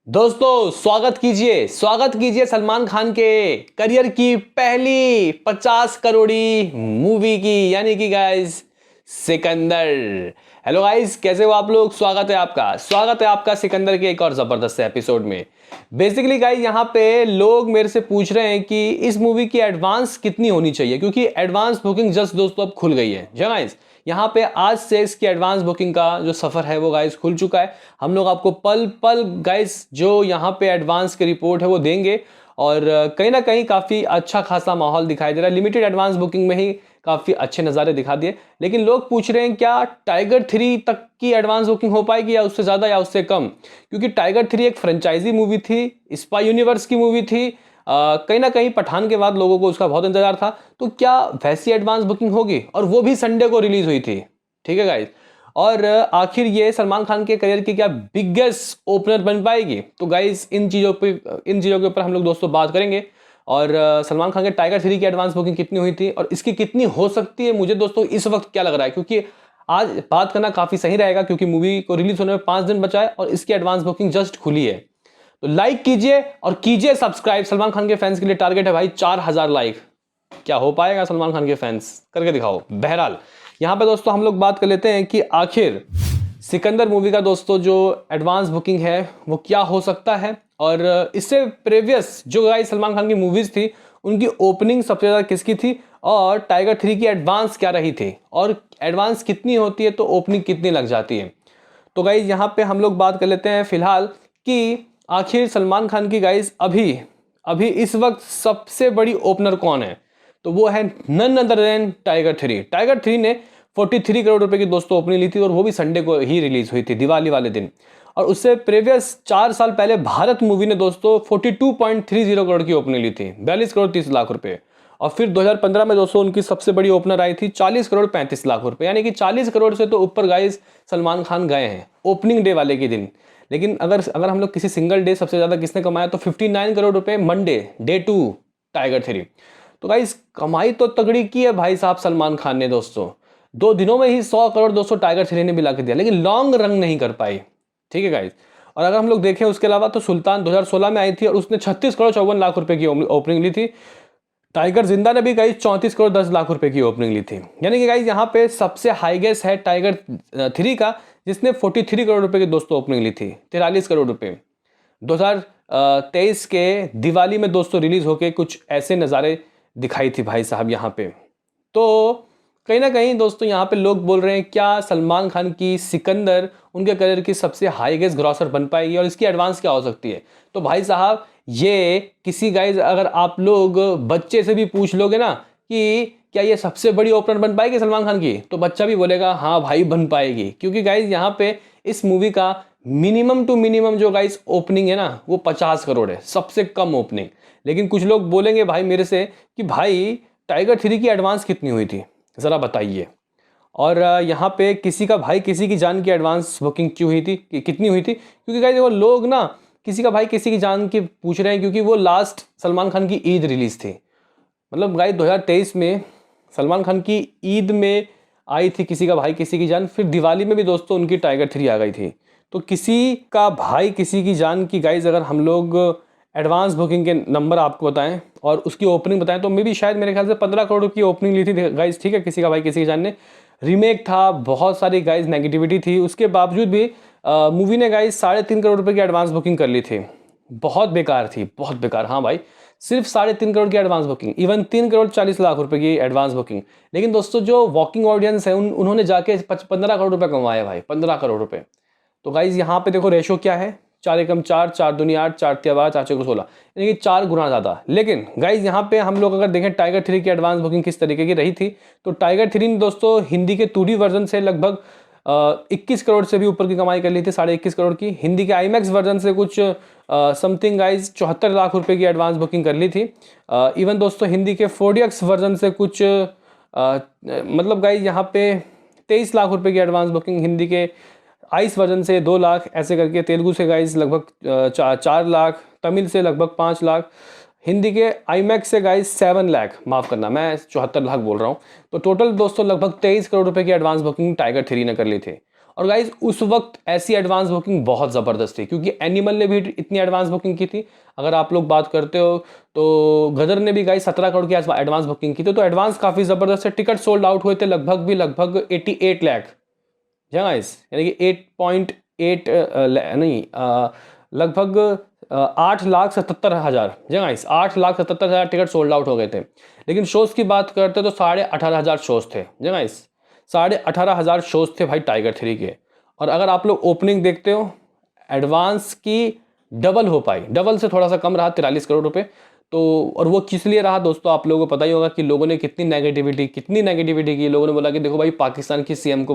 दोस्तों स्वागत कीजिए सलमान खान के करियर की पहली 50 करोड़ी मूवी की यानी कि गाइस सिकंदर। हेलो गाइस, कैसे हो आप लोग। स्वागत है आपका सिकंदर के एक और जबरदस्त एपिसोड में। बेसिकली गाइस यहाँ पे लोग मेरे से पूछ रहे हैं कि इस मूवी की एडवांस कितनी होनी चाहिए, क्योंकि एडवांस बुकिंग जस्ट दोस्तों अब खुल गई है गाइस। यहाँ पे आज से इसकी एडवांस बुकिंग का जो सफर है वो गाइस खुल चुका है। हम लोग आपको पल पल गाइस जो यहाँ पे एडवांस की रिपोर्ट है वो देंगे, और कहीं ना कहीं काफी अच्छा खासा माहौल दिखाई दे रहा है। लिमिटेड एडवांस बुकिंग में ही काफी अच्छे नज़ारे दिखा दिए, लेकिन लोग पूछ रहे हैं क्या टाइगर 3 तक की एडवांस बुकिंग हो पाएगी, या उससे ज्यादा या उससे कम, क्योंकि टाइगर 3 एक फ्रेंचाइजी मूवी थी, स्पाई यूनिवर्स की मूवी थी। कहीं ना कहीं पठान के बाद लोगों को उसका बहुत इंतजार था, तो क्या वैसी एडवांस बुकिंग होगी, और वो भी संडे को रिलीज हुई थी। ठीक है गाइज, और आखिर ये सलमान खान के करियर की क्या बिगेस्ट ओपनर बन पाएगी। तो गाइज इन चीज़ों के ऊपर हम लोग दोस्तों बात करेंगे। और सलमान खान के टाइगर 3 की एडवांस बुकिंग कितनी हुई थी और इसकी कितनी हो सकती है, मुझे दोस्तों इस वक्त क्या लग रहा है, क्योंकि आज बात करना काफ़ी सही रहेगा, क्योंकि मूवी को रिलीज होने में 5 दिन बचा है और इसकी एडवांस बुकिंग जस्ट खुली है। तो लाइक कीजिए और कीजिए सब्सक्राइब। सलमान खान के फैंस के लिए टारगेट है भाई 4000 लाइक। क्या हो पाएगा सलमान खान के फैंस, करके दिखाओ। बहरहाल यहां पे दोस्तों हम लोग बात कर लेते हैं कि आखिर सिकंदर मूवी का दोस्तों जो एडवांस बुकिंग है वो क्या हो सकता है, और इससे प्रीवियस जो गाइस सलमान खान की मूवीज थी उनकी ओपनिंग सबसे ज्यादा किसकी थी, और टाइगर 3 की एडवांस क्या रही थी, और एडवांस कितनी होती है तो ओपनिंग कितनी लग जाती है। तो गाइज यहाँ पे हम लोग बात कर लेते हैं फिलहाल कि आखिर सलमान खान की गाइज अभी अभी इस वक्त सबसे बड़ी ओपनर कौन है। तो वो है नन अदर देन टाइगर 3 ने 43 करोड़ रुपए की दोस्तों ओपनिंग ली थी, और वो भी संडे को ही रिलीज हुई थी, दिवाली वाले दिन। और उससे प्रीवियस 4 साल पहले भारत मूवी ने दोस्तों 42.30 करोड़ की ओपनिंग ली थी, 42 करोड़ 30 लाख रुपए। और फिर 2015 में दोस्तों उनकी सबसे बड़ी ओपनर आई थी 40 करोड़ 35 लाख रुपए, यानी कि 40 करोड़ से तो ऊपर गाइस सलमान खान गए हैं ओपनिंग डे वाले के दिन। लेकिन अगर अगर हम लोग किसी सिंगल डे सबसे ज्यादा किसने कमाया, तो 59 करोड़ रुपए मंडे डे 2 टाइगर 3। तो गाइस कमाई तो तगड़ी की है भाई साहब सलमान खान ने दोस्तों। 2 दिनों में ही 100 करोड़ दोस्तों टाइगर 3 ने मिला के दिया, लेकिन लॉन्ग रन नहीं कर पाई। ठीक है गाइस। और अगर हम लोग देखें उसके अलावा, तो सुल्तान 2016 में आई थी और उसने 36 करोड़ 54 लाख रुपए की ओपनिंग ली थी। टाइगर जिंदा ने भी गाइस 34 करोड़ 10 लाख रुपए की ओपनिंग ली थी। यानी कि गाइस यहाँ पे सबसे हाईएस्ट है टाइगर 3 का, जिसने 43 करोड़ रुपए की दोस्तों ओपनिंग ली थी, 43 करोड़ रुपए। 2023 के दिवाली में दोस्तों रिलीज होके कुछ ऐसे नज़ारे दिखाई थी भाई साहब यहाँ पे। तो कहीं ना कहीं दोस्तों यहाँ पे लोग बोल रहे हैं क्या सलमान खान की सिकंदर उनके करियर की सबसे हाईएस्ट ग्रॉसर बन पाएगी, और इसकी एडवांस क्या हो सकती है। तो भाई साहब ये किसी गाइज अगर आप लोग बच्चे से भी पूछ लोगे ना कि क्या ये सबसे बड़ी ओपनर बन पाएगी सलमान खान की, तो बच्चा भी बोलेगा हाँ भाई बन पाएगी, क्योंकि गाइज यहाँ पे इस मूवी का मिनिमम टू मिनिमम जो गाइज ओपनिंग है ना वो 50 करोड़ है, सबसे कम ओपनिंग। लेकिन कुछ लोग बोलेंगे भाई मेरे से कि भाई टाइगर 3 की एडवांस कितनी हुई थी, ज़रा बताइए। और यहाँ पे किसी का भाई किसी की जान की एडवांस बुकिंग क्यों हुई थी, कितनी हुई थी, क्योंकि गाइस वो लोग ना किसी का भाई किसी की जान की पूछ रहे हैं, क्योंकि वो लास्ट सलमान खान की ईद रिलीज थी। मतलब गाइस 2023 में सलमान खान की ईद में आई थी किसी का भाई किसी की जान, फिर दिवाली में भी दोस्तों उनकी टाइगर 3 आ गई थी। तो किसी का भाई किसी की जान की गाइस अगर हम लोग एडवांस बुकिंग के नंबर आपको बताएं और उसकी ओपनिंग बताएं, तो मे भी शायद मेरे ख्याल से 15 करोड़ की ओपनिंग ली थी गाइस। ठीक है, किसी का भाई किसी की जान ने रीमेक था, बहुत सारी गाइस नेगेटिविटी थी, उसके बावजूद भी मूवी ने गाइस 3.5 करोड़ रुपए की एडवांस बुकिंग कर ली थी। बहुत बेकार थी, बहुत बेकार। हाँ भाई, सिर्फ 3.5 करोड़ की advance booking, even 3 crore 40 lakh रुपए की एडवांस बुकिंग। लेकिन दोस्तों जो वॉकिंग ऑडियंस है उन्होंने जाके 15 करोड़ रुपए कमाए भाई, 15 करोड़ रुपए। तो गाइज यहाँ पे देखो रेशो क्या है, 4 एकम 4, 4 दूनी 8, 4 तिया 12, 4 चौके 16, यानी कि 4 गुना ज़्यादा। लेकिन गाइज यहाँ पे हम लोग अगर देखें टाइगर 3 की एडवांस बुकिंग किस तरीके की रही थी, तो टाइगर 3 ने दोस्तों हिंदी के 2D वर्जन से लगभग 21 करोड़ से भी ऊपर की कमाई कर ली थी, 21.5 करोड़ की। हिंदी के आईमैक्स वर्जन से कुछ समथिंग गाइज 74 लाख रुपए की एडवांस बुकिंग कर ली थी। इवन दोस्तों हिंदी के 4DX वर्जन से कुछ मतलब गाइज यहाँ पे 23 लाख रुपए की एडवांस बुकिंग, हिंदी के आइस वर्जन से 2 लाख, ऐसे करके तेलुगु से गाइस लगभग 4 लाख, तमिल से लगभग 5 लाख, हिंदी के आईमैक्स से गाइस 7 लाख, माफ़ करना मैं 74 लाख बोल रहा हूँ। तो टोटल दोस्तों लगभग 23 करोड़ रुपए की एडवांस बुकिंग टाइगर 3 ने कर ली थी। और गाइज उस वक्त ऐसी एडवांस बुकिंग बहुत ज़बरदस्त थी, क्योंकि एनिमल ने भी इतनी एडवांस बुकिंग की थी। अगर आप लोग बात करते हो तो गदर ने भी गाइज 17 करोड़ की एडवांस बुकिंग की थी। तो एडवांस काफ़ी ज़बरदस्त है। टिकट सोल्ड आउट हुए थे लगभग 88 लाख, गाइस, यानी कि 8.8 नहीं, लगभग 8,77,000, गाइस, 8,77,000 टिकट सोल्ड आउट हो गए थे। लेकिन शोज़ की बात करते तो 18,500 शोज़ थे, गाइस, 18,500 शोज़ थे भाई टाइगर 3 के। और अगर आप लोग ओपनिंग देखते हो, एडवांस की डबल हो पाई, डबल से थोड़ा सा कम रहा, 43 करोड़ रुपए। तो और वो किस लिए रहा दोस्तों, आप लोगों को पता ही होगा कि लोगों ने कितनी नेगेटिविटी की। लोगों ने बोला कि देखो भाई, पाकिस्तान की पीएम को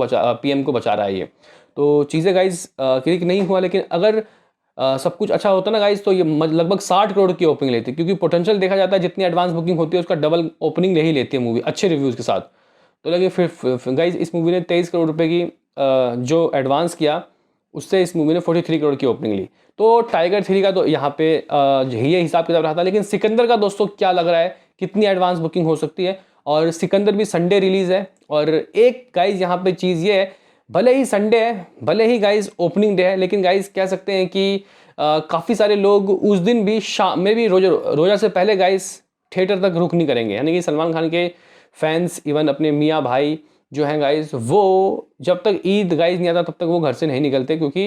बचा रहा है ये। तो चीज़ें गाइज क्लिक नहीं हुआ। लेकिन अगर सब कुछ अच्छा होता ना गाइज, तो ये लगभग 60 करोड़ की ओपनिंग लेती, क्योंकि पोटेंशियल देखा जाता है जितनी एडवांस बुकिंग होती है उसका डबल ओपनिंग ले ही लेती है मूवी, अच्छे रिव्यूज़ के साथ। तो लगे फिर गाइज इस मूवी ने 23 करोड़ रुपए की जो एडवांस किया, उससे इस मूवी ने 43 करोड़ की ओपनिंग ली। तो टाइगर 3 का तो यहाँ पे ये हिसाब किताब रहा था। लेकिन सिकंदर का दोस्तों क्या लग रहा है, कितनी एडवांस बुकिंग हो सकती है? और सिकंदर भी संडे रिलीज है। और एक गाइज यहाँ पे चीज़ ये है, भले ही संडे है, भले ही गाइज ओपनिंग डे है, लेकिन गाइज कह सकते हैं कि काफ़ी सारे लोग उस दिन भी शाम में भी रोजा से पहले गाइज थिएटर तक रुक नहीं करेंगे। यानी कि सलमान खान के फैंस, इवन अपने मियाँ भाई जो हैं गाइज, वो जब तक ईद गाइज नहीं आता तब तक वो घर से नहीं निकलते, क्योंकि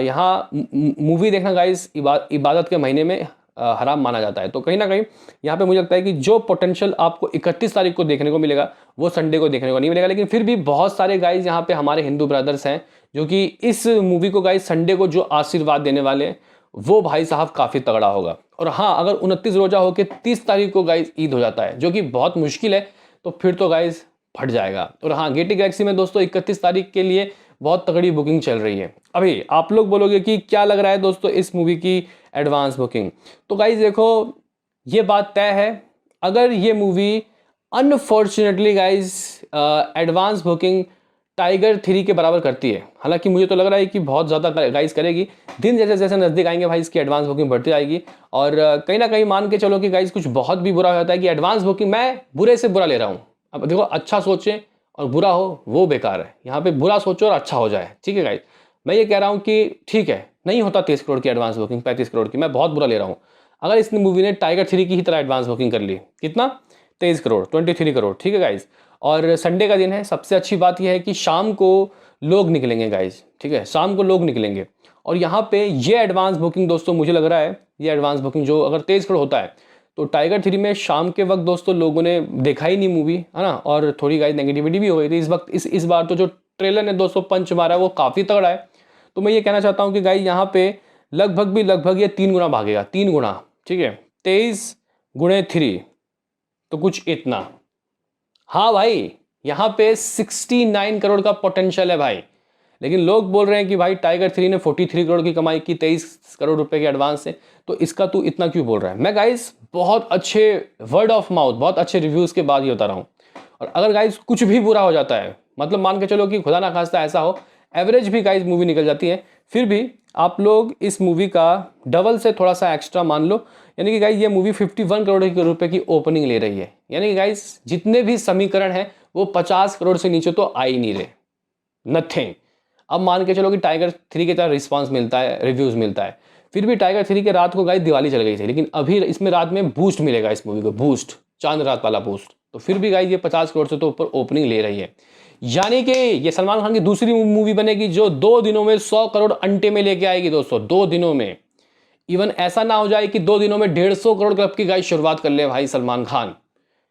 यहाँ मूवी देखना गाइज इबादत के महीने में हराम माना जाता है। तो कहीं ना कहीं यहाँ पे मुझे लगता है कि जो पोटेंशियल आपको 31 तारीख को देखने को मिलेगा वो संडे को देखने को नहीं मिलेगा। लेकिन फिर भी बहुत सारे गाइज यहाँ पे हमारे हिंदू ब्रदर्स हैं जो कि इस मूवी को गाइज संडे को जो आशीर्वाद देने वाले हैं, वो भाई साहब काफ़ी तगड़ा होगा। और हाँ, अगर 29 रोजा होकर 30 तारीख को गाइज ईद हो जाता है, जो कि बहुत मुश्किल है, तो फिर तो गाइज फट जाएगा। और हाँ, गेटी गैलेक्सी में दोस्तों 31 तारीख के लिए बहुत तगड़ी बुकिंग चल रही है। अभी आप लोग बोलोगे कि क्या लग रहा है दोस्तों इस मूवी की एडवांस बुकिंग? तो गाइज देखो, ये बात तय है, अगर ये movie unfortunately guys advance booking tiger 3 के बराबर करती है, हालांकि मुझे तो लग रहा है कि बहुत ज़्यादा गाइज करेगी, दिन जैसे जैसे नज़दीक आएंगे भाई इसकी एडवांस बुकिंग बढ़ती जाएगी। और कहीं ना कहीं मान के चलो कि गाइज कुछ बहुत भी बुरा हो जाता है कि एडवांस बुकिंग, मैं बुरे से बुरा ले रहा हूँ। अब देखो, अच्छा सोचें और बुरा हो वो बेकार है। यहाँ पे बुरा सोचो और अच्छा हो जाए, ठीक है गाइज। मैं ये कह रहा हूँ कि ठीक है, नहीं होता 30 करोड़ की एडवांस बुकिंग, 35 करोड़ की, मैं बहुत बुरा ले रहा हूँ। अगर इस मूवी ने टाइगर 3 की ही तरह एडवांस बुकिंग कर ली, कितना, 23 करोड़, 23 करोड़, ठीक है गाइज। और संडे का दिन है, सबसे अच्छी बात यह है कि शाम को लोग निकलेंगे गाइज, ठीक है, शाम को लोग निकलेंगे। और यहाँ पे ये एडवांस बुकिंग दोस्तों मुझे लग रहा है, ये एडवांस बुकिंग जो अगर 23 करोड़ होता है, तो टाइगर 3 में शाम के वक्त दोस्तों लोगों ने देखा ही नहीं मूवी, है ना। और थोड़ी गाइज नेगेटिविटी भी हो गई थी इस वक्त। इस बार तो जो ट्रेलर ने दोस्तों पंच मारा है वो काफ़ी तगड़ा है। तो मैं ये कहना चाहता हूँ कि गाइज यहाँ पे लगभग ये 3 गुना भागेगा, 3 गुना, ठीक है, 23 गुणे 3, तो कुछ इतना। हाँ भाई, यहाँ पे 69 करोड़ का पोटेंशियल है भाई। लेकिन लोग बोल रहे हैं कि भाई टाइगर 3 ने 43 करोड़ की कमाई की 23 करोड़ रुपए के एडवांस से, तो इसका तू इतना क्यों बोल रहा है? मैं गाइस बहुत अच्छे वर्ड ऑफ माउथ, बहुत अच्छे रिव्यूज़ के बाद ये बता रहा हूँ। और अगर गाइस कुछ भी बुरा हो जाता है, मतलब मान के चलो कि खुदा ना खास्ता ऐसा हो, एवरेज भी गाइस मूवी निकल जाती है, फिर भी आप लोग इस मूवी का डबल से थोड़ा सा एक्स्ट्रा मान लो। यानी कि गाइस ये मूवी 51 करोड़ रुपए की ओपनिंग ले रही है। यानी कि गाइस जितने भी समीकरण हैं वो 50 करोड़ से नीचे तो आ ही नहीं रहे, नथिंग। अब मान के चलो कि टाइगर 3 की तरह रिस्पांस मिलता है, रिव्यूज़ मिलता है, फिर भी टाइगर 3 के रात को गाइस दिवाली चल गई थी, लेकिन अभी इसमें रात में बूस्ट मिलेगा इस मूवी को, बूस्ट, चांद रात वाला बूस्ट। तो फिर भी गाइस ये 50 करोड़ से तो ऊपर ओपनिंग ले रही है। यानी कि ये सलमान खान की दूसरी मूवी बनेगी जो 2 दिनों में 100 करोड़ अंटे में लेके आएगी दोस्तों, 2 दिनों में। इवन ऐसा ना हो जाए कि 2 दिनों में 150 करोड़ क्लब की गाइस शुरुआत कर ले भाई सलमान खान,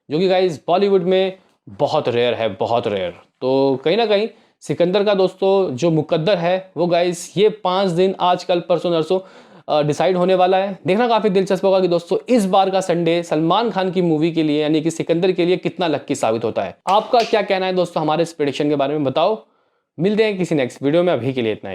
जो कि गाइस बॉलीवुड में बहुत रेयर है, बहुत रेयर। तो कहीं ना कहीं सिकंदर का दोस्तों जो मुकद्दर है वो गाइस ये 5 दिन, आज कल परसों नरसों डिसाइड होने वाला है। देखना काफ़ी दिलचस्प होगा कि दोस्तों इस बार का संडे सलमान खान की मूवी के लिए यानी कि सिकंदर के लिए कितना लक्की साबित होता है। आपका क्या कहना है दोस्तों हमारे इस प्रेडिक्शन के बारे में बताओ। मिलते हैं किसी नेक्स्ट वीडियो में, अभी के लिए इतना ही।